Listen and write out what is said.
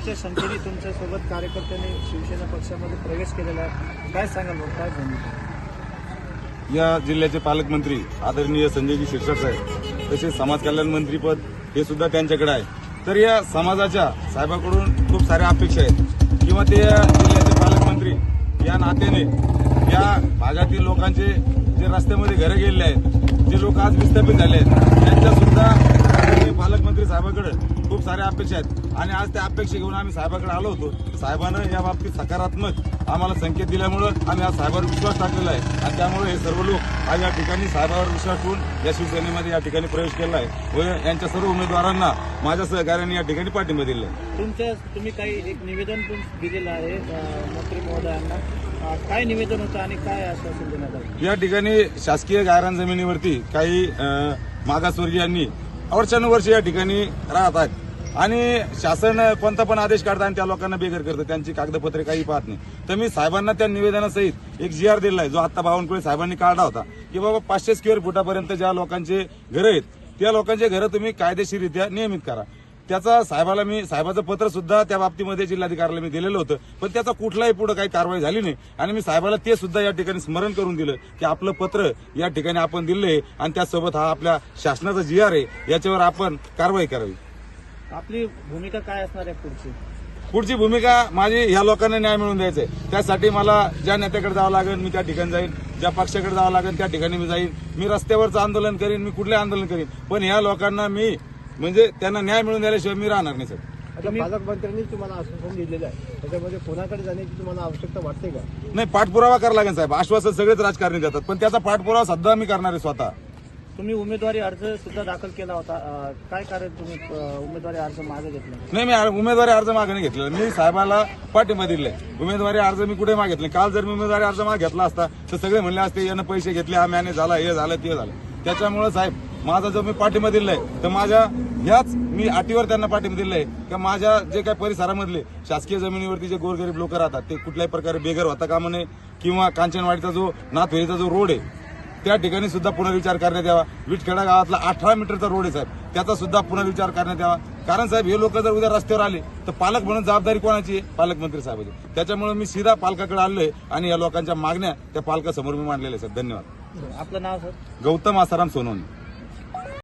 मोठ्या संख्येने तुमच्या सोबत कार्यकर्त्यांनी शिवसेना पक्षामध्ये प्रवेश केलेला आहे, काय सांगाल मग, काय भूमिका? या जिल्ह्याचे पालकमंत्री आदरणीय संजयजी शिरसाट साहेब तसेच समाज कल्याण मंत्रीपद हे सुद्धा त्यांच्याकडे आहे. तर या समाजाच्या साहेबांकडून खूप साऱ्या अपेक्षा आहेत किंवा ते या जिल्ह्याचे पालकमंत्री या नात्याने या भागातील लोकांचे जे रस्त्यामध्ये घरं गेलेले आहेत, जे लोक आज विस्थापित झाले आहेत, त्यांच्या सुद्धा पालकमंत्री साहेबांकडे खूप साऱ्या अपेक्षा आहेत आणि आज त्या अपेक्षा घेऊन आम्ही साहेबांकडे आलो होतो. साहेबांनं या बाबतीत सकारात्मक आम्हाला संकेत दिल्यामुळे आम्ही आज साहेबांवर विश्वास टाकलेला आहे आणि त्यामुळे हे सर्व लोक आज या ठिकाणी साहेबांवर विश्वास ठेवून या शिवसेनेमध्ये या ठिकाणी प्रवेश केला आहे व यांच्या सर्व उमेदवारांना माझ्या सहकार्याने या ठिकाणी पाठिंबा दिला आहे. तुम्ही काही एक निवेदन पण दिलेलं आहे मंत्री महोदयांना, काय निवेदन होतं आणि काय आश्वासन देण्यात आलं? या ठिकाणी शासकीय गायरान जमिनीवरती काही मागासवर्गीयांनी वर्षानुवर्ष या ठिकाणी राहत आहेत आणि शासन कोणता पण आदेश काढतात आणि त्या लोकांना बेघर करतं, त्यांची कागदपत्रे काही पाहत नाही. तर मी साहेबांना त्या निवेदनासहित एक GR दिला आहे, जो आता बावनकुळे साहेबांनी काढला होता की बाबा 500 स्क्वेअर फुटापर्यंत ज्या लोकांचे घरं आहेत त्या लोकांचे घरं तुम्ही कायदेशीररित्या नियमित करा. त्याचा साहेबाचं पत्र सुद्धा त्या बाबतीमध्ये जिल्हाधिकाऱ्याला मी दिलेलं होतं, पण त्याचा कुठलाही पुढे काही कारवाई झाली नाही आणि मी साहेबाला ते सुद्धा या ठिकाणी स्मरण करून दिलं की आपलं पत्र या ठिकाणी आपण दिलंय आणि त्यासोबत हा आपल्या शासनाचा GR आहे, याच्यावर आपण कारवाई करावी. आपली भूमिका काय असणार आहे पुढची भूमिका माझी ह्या लोकांना न्याय मिळवून द्यायचा आहे. त्यासाठी मला ज्या नेत्याकडे जावं लागेल मी त्या ठिकाणी जाईन, ज्या पक्षाकडे जावं लागेल त्या ठिकाणी मी जाईन, मी रस्त्यावरचं आंदोलन करीन, मी कुठले आंदोलन करीन, पण ह्या लोकांना मी म्हणजे त्यांना न्याय मिळवून द्यायशिवाय मी राहणार नाही. सर, आता पालकमंत्र्यांनी तुम्हाला आश्वासन दिलेलं आहे, त्याच्यामध्ये कोणाकडे जाण्याची तुम्हाला आवश्यकता वाटते का? नाही, पाठपुरावा करावा लागेल साहेब. आश्वासन सगळेच राजकारणी देतात, पण त्याचा पाठपुरावा सध्या मी करणार आहे स्वतः. तुम्ही उमेदवारी अर्ज सुद्धा दाखल केला होता, काय कारण तुम्ही उमेदवारी अर्ज मागे घेतला? नाही, मी उमेदवारी अर्ज मागे नाही घेतलेला, मी साहेबाला पाठिंबा दिलाय. उमेदवारी अर्ज मी कुठे मागितले? काल जर मी उमेदवारी अर्ज मागे घेतला असता तर सगळे म्हणले असते यानं पैसे घेतले, आम्ही झाला, हे झालं, ते झालं. त्याच्यामुळे साहेब माझा जो मी पाठिंबा दिलाय तर माझ्या ह्याच मी अटीवर त्यांना पाठिंबा दिलाय की माझ्या जे काही परिसरामधले शासकीय जमिनीवरती जे गोरगरीब लोक राहतात ते कुठल्याही प्रकारे बेघर होता कामा नये किंवा कांचनवाडीचा जो नाथवेलीचा जो रोड आहे त्या ठिकाणी सुद्धा पुनर्विचार करण्यात यावा. विटखेडा गावातला 18 मीटरचा रोड आहे साहेब, त्याचा सुद्धा पुनर्विचार करण्यात यावा. कारण साहेब हे लोक जर उद्या रस्त्यावर आले तर पालक म्हणून जबाबदारी कोणाची आहे? पालकमंत्री साहेबांची. त्याच्यामुळे मी सीधा पालकाकडे आलोय आणि या लोकांच्या मागण्या त्या पालकासमोर मी मांडलेल्या आहेत. धन्यवाद. आपलं नाव सर? गौतम आसाराम सोनवणे.